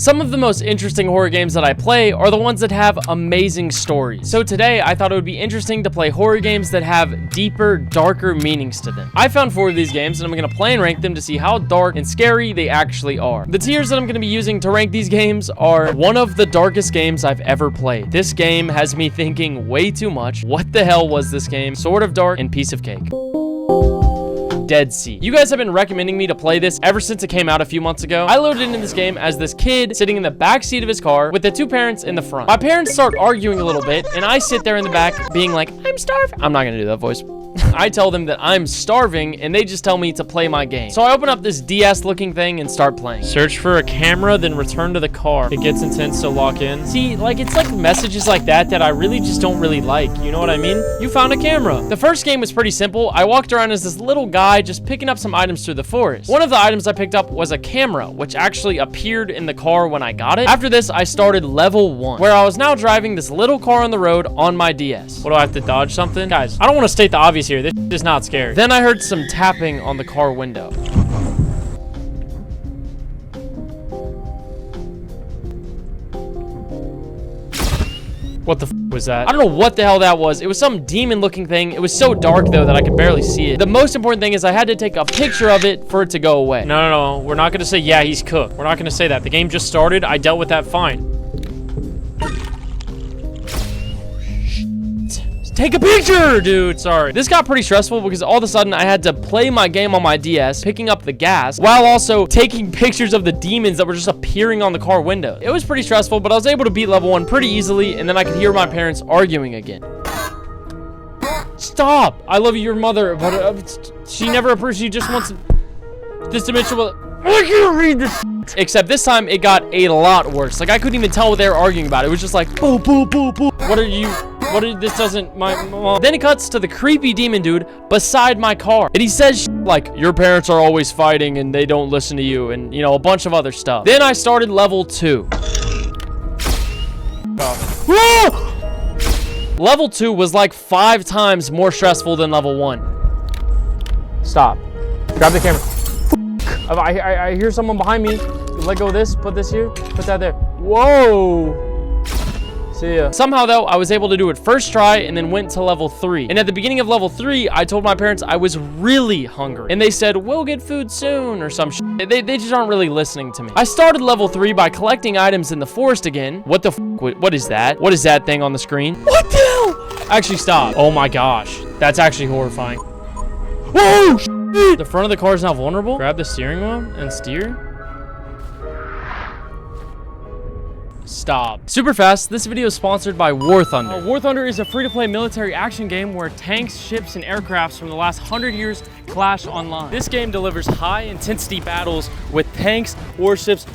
Some of the most interesting horror games that I play are the ones that have amazing stories. So today, I thought it would be interesting to play horror games that have deeper, darker meanings to them. I found 4 of these games, and I'm gonna play and rank them to see how dark and scary they actually are. The tiers that I'm gonna be using to rank these games are one of the darkest games I've ever played. This game has me thinking way too much. What the hell was this game? Sort of dark and piece of cake. Dead Sea. You guys have been recommending me to play this ever since it came out a few months ago. I loaded into this game as this kid sitting in the back seat of his car with the 2 parents in the front. My parents start arguing a little bit, and I sit there in the back being like, I'm starving. I'm not gonna do that voice. I tell them that I'm starving, and they just tell me to play my game. So I open up this DS looking thing and start playing. Search for a camera, then return to the car. It gets intense, so lock in. See, like, it's like messages like that I really just don't really like. You know what I mean? You found a camera. The first game was pretty simple. I walked around as this little guy just picking up some items through the forest. One of the items I picked up was a camera, which actually appeared in the car when I got it. After this, I started level 1, where I was now driving this little car on the road on my DS. What, do I have to dodge something? Guys, I don't want to state the obvious here. This is not scary. Then I heard some tapping on the car window. What the f was that? I don't know what the hell that was. It was some demon looking thing. It was so dark though that I could barely see it. The most important thing is I had to take a picture of it for it to go away. No. We're not gonna say, yeah, he's cooked. We're not gonna say that. The game just started. I dealt with that fine. Take a picture, dude. Sorry. This got pretty stressful because all of a sudden I had to play my game on my DS, picking up the gas, while also taking pictures of the demons that were just appearing on the car window. It was pretty stressful, but I was able to beat level 1 pretty easily, and then I could hear my parents arguing again. Stop! I love your mother, but she never approves. She just wants this dimensional. I can't read this. Except this time it got a lot worse. Like, I couldn't even tell what they were arguing about. It was just like, boo, boo, boo, boo. This doesn't, my mom. Then it cuts to the creepy demon dude beside my car. And he says like, your parents are always fighting and they don't listen to you, and, you know, a bunch of other stuff. Then I started level 2. Level 2 was like 5 times more stressful than level 1. Stop. Grab the camera. I hear someone behind me. Let go of this. Put this here. Put that there. Whoa. See ya. Somehow though, I was able to do it first try and then went to level 3. And at the beginning of level 3, I told my parents I was really hungry. And they said, we'll get food soon or some shit. They just aren't really listening to me. I started level 3 by collecting items in the forest again. What the f? What is that? What is that thing on the screen? What the hell? Actually, stop. Oh my gosh. That's actually horrifying. Whoa! The front of the car is now vulnerable. Grab the steering wheel and steer. Stop. Super fast, this video is sponsored by War Thunder. War Thunder is a free-to-play military action game where tanks, ships, and aircrafts from the last 100 years clash online. This game delivers high-intensity battles with tanks, warships.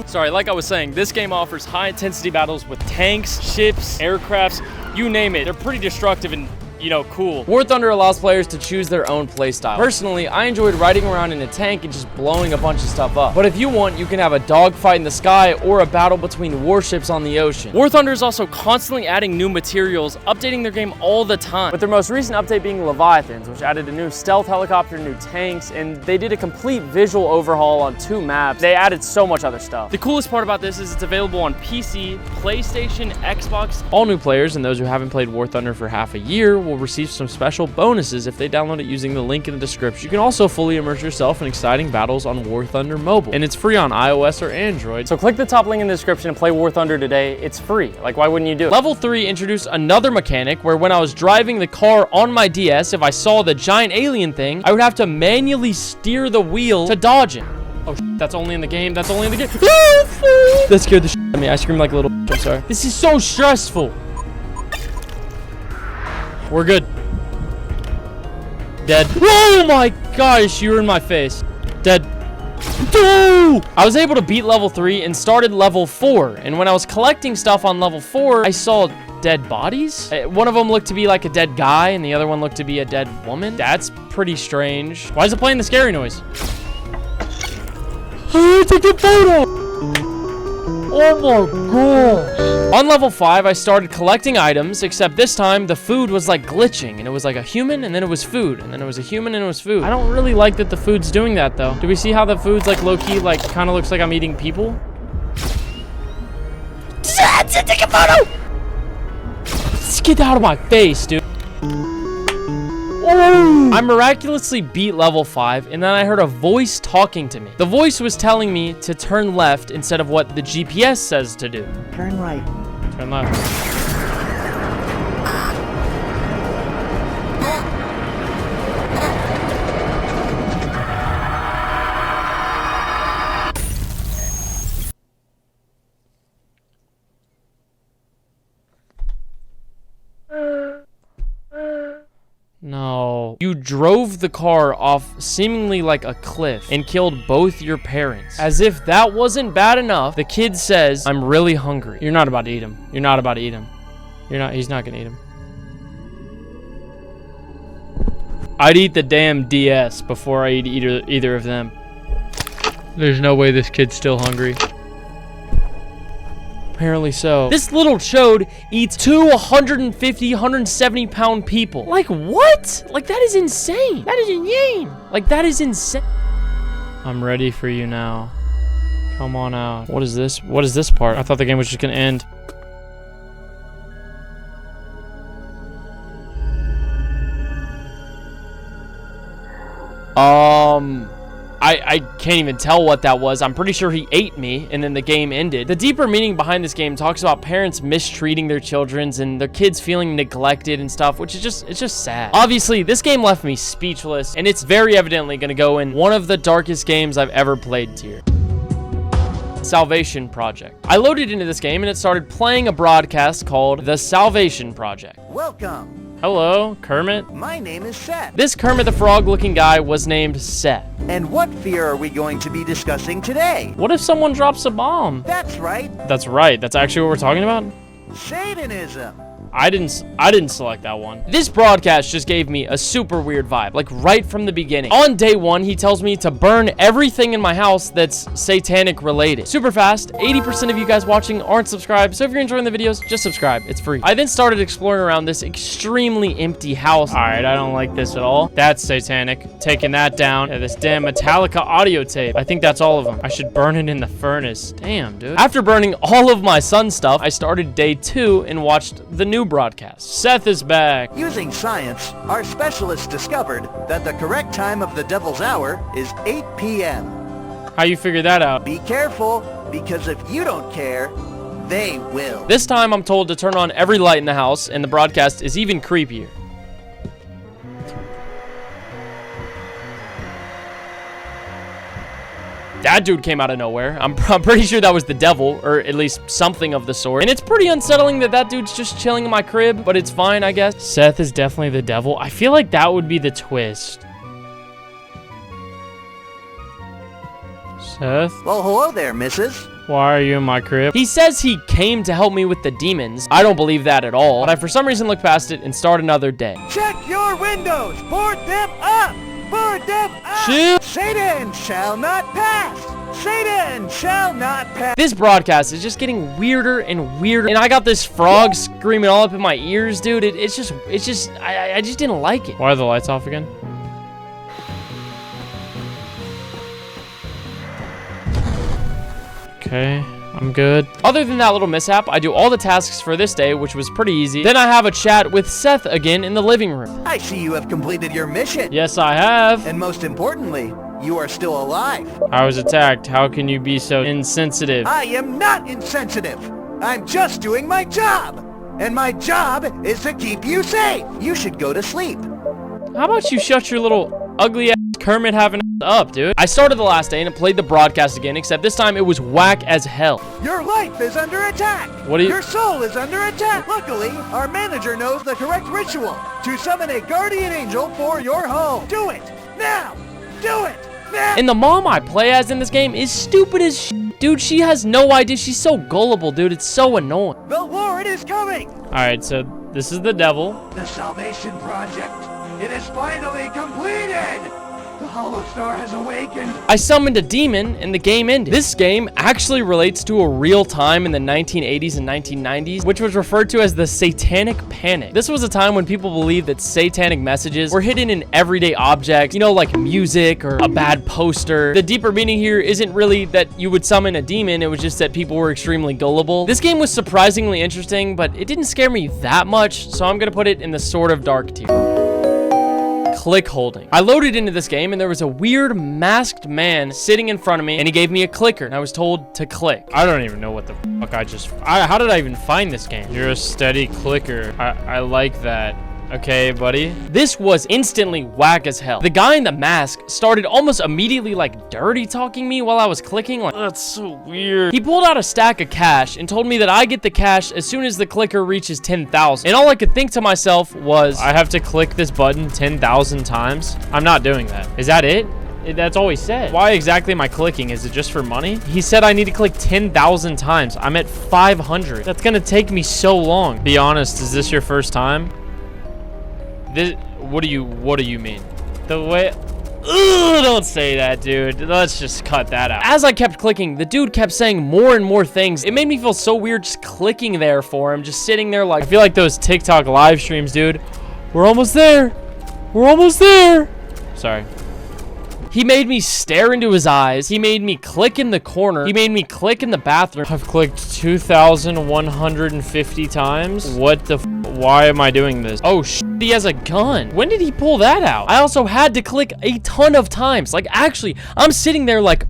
Sorry, like I was saying, this game offers high-intensity battles with tanks, ships, aircrafts, you name it. They're pretty destructive and, you know, cool. War Thunder allows players to choose their own playstyle. Personally, I enjoyed riding around in a tank and just blowing a bunch of stuff up. But if you want, you can have a dogfight in the sky or a battle between warships on the ocean. War Thunder is also constantly adding new materials, updating their game all the time. With their most recent update being Leviathans, which added a new stealth helicopter, new tanks, and they did a complete visual overhaul on 2 maps. They added so much other stuff. The coolest part about this is it's available on PC, PlayStation, Xbox. All new players and those who haven't played War Thunder for half a year will receive some special bonuses if they download it using the link in the description. You can also fully immerse yourself in exciting battles on War Thunder Mobile, and it's free on iOS or Android. So click the top link in the description and play War Thunder today. It's free. Like, why wouldn't you do it? Level 3 introduced another mechanic where when I was driving the car on my DS, if I saw the giant alien thing, I would have to manually steer the wheel to dodge it. Oh, that's only in the game. That's only in the game. That scared the shit out of me. I screamed like a little I'm sorry. This is so stressful. We're good. Dead. Oh my gosh, you were in my face. Dead. No! I was able to beat level 3 and started level 4. And when I was collecting stuff on level 4, I saw dead bodies. One of them looked to be like a dead guy, and the other one looked to be a dead woman. That's pretty strange. Why is it playing the scary noise? Take a photo! Oh my god. On level 5, I started collecting items, except this time the food was like glitching, and it was like a human, and then it was food, and then it was a human, and it was food. I don't really like that the food's doing that though. Do we see how the food's like low-key, like kind of looks like I'm eating people? That's it, take a photo! Let's get out of my face, dude. Oh. I miraculously beat level 5, and then I heard a voice talking to me. The voice was telling me to turn left instead of what the GPS says to do. Turn right. Turn left. No. You drove the car off seemingly like a cliff and killed both your parents. As if that wasn't bad enough, the kid says, I'm really hungry. You're not about to eat him. You're not about to eat him. He's not gonna eat him. I'd eat the damn DS before I eat either of them. There's no way this kid's still hungry. Apparently so. This little chode eats 150, 170-pound people. Like, what? Like, that is insane. That is insane. Like, that is insane. I'm ready for you now. Come on out. What is this? What is this part? I thought the game was just gonna end. I can't even tell what that was. I'm pretty sure he ate me, and then the game ended. The deeper meaning behind this game talks about parents mistreating their children and their kids feeling neglected and stuff, which is it's just sad. Obviously, this game left me speechless, and it's very evidently gonna go in one of the darkest games I've ever played tier. Salvation Project. I loaded into this game and it started playing a broadcast called The Salvation Project. Welcome. Hello, Kermit. My name is Seth. This Kermit the Frog looking guy was named Seth. And what fear are we going to be discussing today? What if someone drops a bomb? That's right. That's right. That's actually what we're talking about? Satanism. I didn't select that one. This broadcast just gave me a super weird vibe, like right from the beginning. On day 1, he tells me to burn everything in my house that's satanic related. Super fast. 80% of you guys watching aren't subscribed, so if you're enjoying the videos, just subscribe. It's free. I then started exploring around this extremely empty house. All right, I don't like this at all. That's satanic. Taking that down. Yeah, this damn Metallica audio tape. I think that's all of them. I should burn it in the furnace. Damn, dude. After burning all of my son's stuff, I started day 2 and watched the new broadcast. Seth is back. Using science, our specialists discovered that the correct time of the devil's hour is 8 p.m. How you figure that out? Be careful, because if you don't care, they will. This time I'm told to turn on every light in the house, and the broadcast is even creepier. That dude came out of nowhere. I'm pretty sure that was the devil, or at least something of the sort. And it's pretty unsettling that dude's just chilling in my crib, but it's fine, I guess. Seth is definitely the devil. I feel like that would be the twist. Seth? Well, hello there, missus. Why are you in my crib? He says he came to help me with the demons. I don't believe that at all, but I for some reason look past it and start another day. Check your windows. Board them up. Board them up. Shoot. Satan shall not pass. Satan shall not pass. This broadcast is just getting weirder and weirder, and I got this frog screaming all up in my ears, dude. I just didn't like it. Why are the lights off again? Okay, I'm good. Other than that little mishap, I do all the tasks for this day, which was pretty easy. Then I have a chat with Seth again in the living room. I see you have completed your mission. Yes, I have. And most importantly, you are still alive. I was attacked. How can you be so insensitive? I am not insensitive. I'm just doing my job. And my job is to keep you safe. You should go to sleep. How about you shut your little ugly ass Kermit having up, dude? I started the last day and it played the broadcast again, except this time it was whack as hell. Your life is under attack. What do you... Your soul is under attack. Luckily, our manager knows the correct ritual to summon a guardian angel for your home. Do it now. Do it now. And the mom I play as in this game is stupid as shit. Dude, she has no idea. She's so gullible, dude. It's so annoying. The Lord is coming. All right, so this is the devil. The Salvation Project. It is finally completed. The Hollow Star has awakened. I summoned a demon and the game ended. This game actually relates to a real time in the 1980s and 1990s, which was referred to as the Satanic Panic. This was a time when people believed that satanic messages were hidden in everyday objects, you know, like music or a bad poster. The deeper meaning here isn't really that you would summon a demon, it was just that people were extremely gullible. This game was surprisingly interesting, but it didn't scare me that much, so I'm gonna put it in the sort of dark tier. Clickholding. I loaded into this game and there was a weird masked man sitting in front of me and he gave me a clicker and I was told to click. I don't even know what the fuck how did I even find this game? You're a steady clicker. I like that. Okay, buddy. This was instantly whack as hell. The guy in the mask started almost immediately like dirty talking me while I was clicking. Like, that's so weird. He pulled out a stack of cash and told me that I get the cash as soon as the clicker reaches 10,000. And all I could think to myself was, I have to click this button 10,000 times? I'm not doing that. Is that it? That's all he said. Why exactly am I clicking? Is it just for money? He said I need to click 10,000 times. I'm at 500. That's gonna take me so long. Be honest, is this your first time? What do you mean? The way, ugh, don't say that, dude. Let's just cut that out. As I kept clicking, the dude kept saying more and more things. It made me feel so weird just clicking there for him, just sitting there like, I feel like those TikTok live streams, dude. We're almost there. We're almost there. Sorry. He made me stare into his eyes. He made me click in the corner. He made me click in the bathroom. I've clicked 2,150 times. What the why am I doing this? Oh, he has a gun. When did he pull that out? I also had to click a ton of times. Like, actually, I'm sitting there like,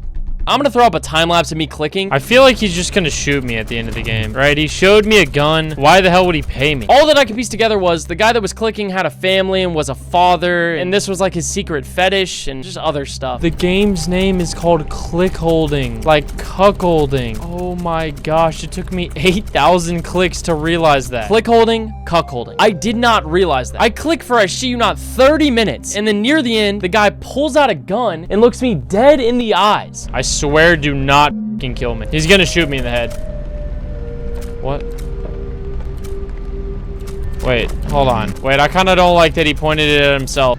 I'm gonna throw up a time lapse of me clicking. I feel like he's just gonna shoot me at the end of the game, right? He showed me a gun. Why the hell would he pay me? All that I could piece together was the guy that was clicking had a family and was a father, and this was like his secret fetish and just other stuff. The game's name is called Clickholding, like cuckolding. Oh my gosh, it took me 8,000 clicks to realize that. Clickholding, cuckolding. I did not realize that. I clicked for, I shit you not, 30 minutes, and then near the end, the guy pulls out a gun and looks me dead in the eyes. I swear, do not fucking kill me. He's gonna shoot me in the head. What? Wait, hold on. Wait, I kind of don't like that he pointed it at himself.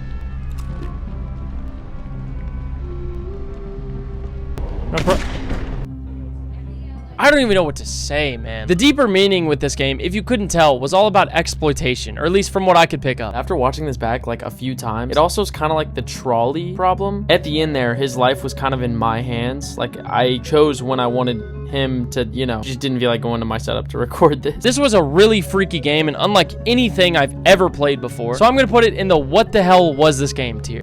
I don't even know what to say, man. The deeper meaning with this game, if you couldn't tell, was all about exploitation, or at least from what I could pick up. After watching this back like a few times, it also is kind of like the trolley problem. At the end there, his life was kind of in my hands. Like, I chose when I wanted him to, you know, just didn't feel like going to my setup to record this. This was a really freaky game and unlike anything I've ever played before. So I'm gonna put it in the what the hell was this game tier.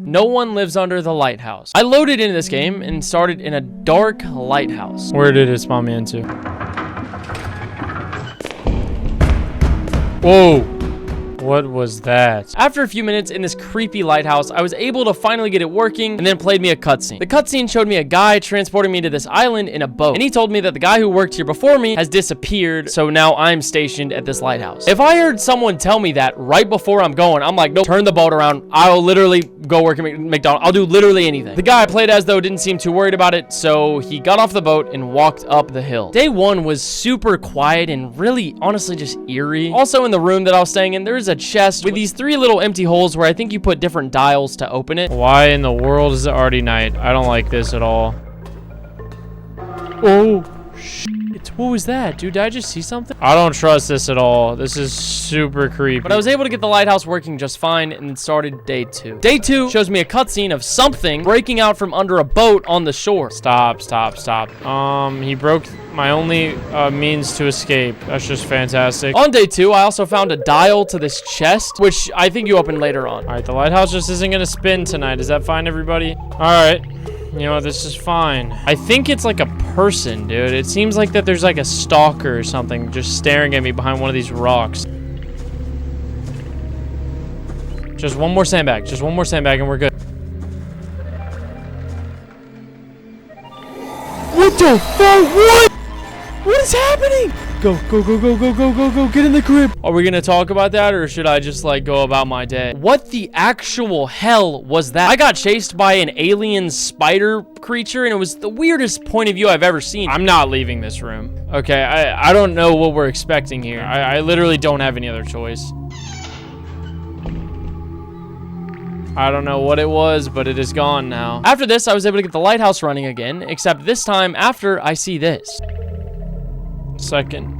No one lives under the lighthouse. I loaded into this game and started in a dark lighthouse. Where did it spawn me into? Whoa. What was that? After a few minutes in this creepy lighthouse, I was able to finally get it working and then played me a cutscene. The cutscene showed me a guy transporting me to this island in a boat. And he told me that the guy who worked here before me has disappeared, so now I'm stationed at this lighthouse. If I heard someone tell me that right before I'm going, I'm like, nope, turn the boat around. I'll literally go work at McDonald's. I'll do literally anything. The guy I played as, though, didn't seem too worried about it, so he got off the boat and walked up the hill. Day one was super quiet and really, honestly, just eerie. Also, in the room that I was staying in, there is a chest with these 3 little empty holes where I think you put different dials to open it. Why in the world is it already night? I don't like this at all. Oh, shit. What was that, dude? Did I just see something? I don't trust this at all. This is super creepy. But I was able to get the lighthouse working just fine and then started day 2. Day 2 shows me a cutscene of something breaking out from under a boat on the shore. Stop, stop, stop. He broke my only means to escape. That's just fantastic. On day 2, I also found a dial to this chest, which I think you open later on. All right, the lighthouse just isn't gonna spin tonight. Is that fine, everybody? All right. You know what, this is fine. I think it's like a person, dude. It seems like that there's like a stalker or something just staring at me behind one of these rocks. Just one more sandbag. Just one more sandbag and we're good. What the fuck? What? What is happening? Go, go, go, go, go, go, go, go. Get in the crib. Are we gonna talk about that or should I just like go about my day? What the actual hell was that? I got chased by an alien spider creature and it was the weirdest point of view I've ever seen. I'm not leaving this room. Okay, I don't know what we're expecting here. I literally don't have any other choice. I don't know what it was, but it is gone now. After this, I was able to get the lighthouse running again, except this time after I see this. Second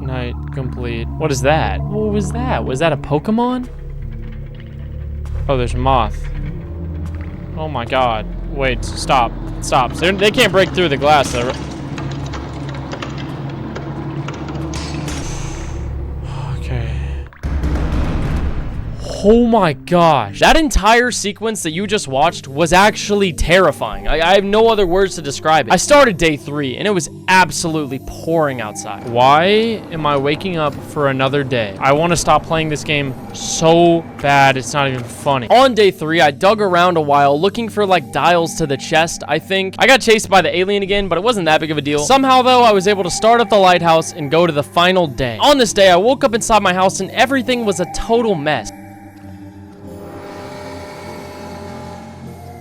night complete. What is that? What was that? Was that a Pokemon? Oh, there's a moth. Oh my god. Wait, stop. Stop. They can't break through the glass though. Okay. Oh my gosh. That entire sequence that you just watched was actually terrifying. I have no other words to describe it. I started day 3 and it was absolutely pouring outside. Why am I waking up for another day? I want to stop playing this game so bad it's not even funny. On day 3, I dug around a while looking for like dials to the chest, I think. I got chased by the alien again, but it wasn't that big of a deal. Somehow though, I was able to start up the lighthouse and go to the final day. On this day, I woke up inside my house and everything was a total mess.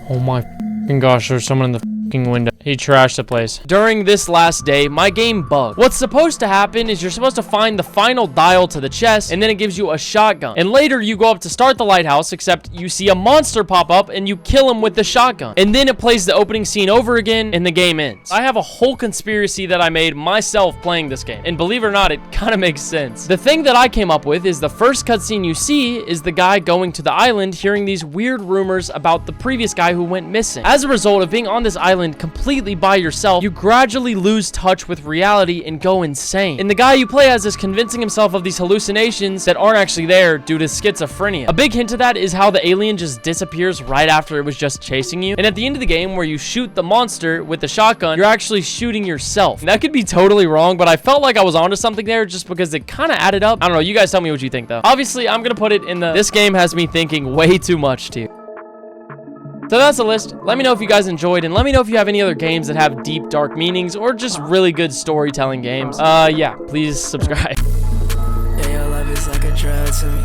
Oh my fucking gosh, there's someone in the fucking window. He trashed the place. During this last day, my game bugged. What's supposed to happen is you're supposed to find the final dial to the chest, and then it gives you a shotgun. And later, you go up to start the lighthouse, except you see a monster pop up, and you kill him with the shotgun. And then it plays the opening scene over again, and the game ends. I have a whole conspiracy that I made myself playing this game. And believe it or not, it kind of makes sense. The thing that I came up with is the first cutscene you see is the guy going to the island, hearing these weird rumors about the previous guy who went missing. As a result of being on this island completely by yourself, you gradually lose touch with reality and go insane. And the guy you play as is convincing himself of these hallucinations that aren't actually there due to schizophrenia. A big hint to that is how the alien just disappears right after it was just chasing you. And at the end of the game where you shoot the monster with the shotgun, you're actually shooting yourself. And that could be totally wrong, but I felt like I was onto something there just because it kind of added up. I don't know. You guys tell me what you think though. Obviously, I'm gonna put it in the this game has me thinking way too much tier. So that's the list. Let me know if you guys enjoyed, and let me know if you have any other games that have deep, dark meanings, or just really good storytelling games. Yeah, please subscribe. Yeah, your love is like a drug to me.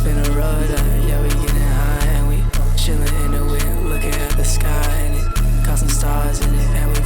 Finna roll down, yeah, we getting high, and we chilling in the wind, looking at the sky, and it got some stars in it, and we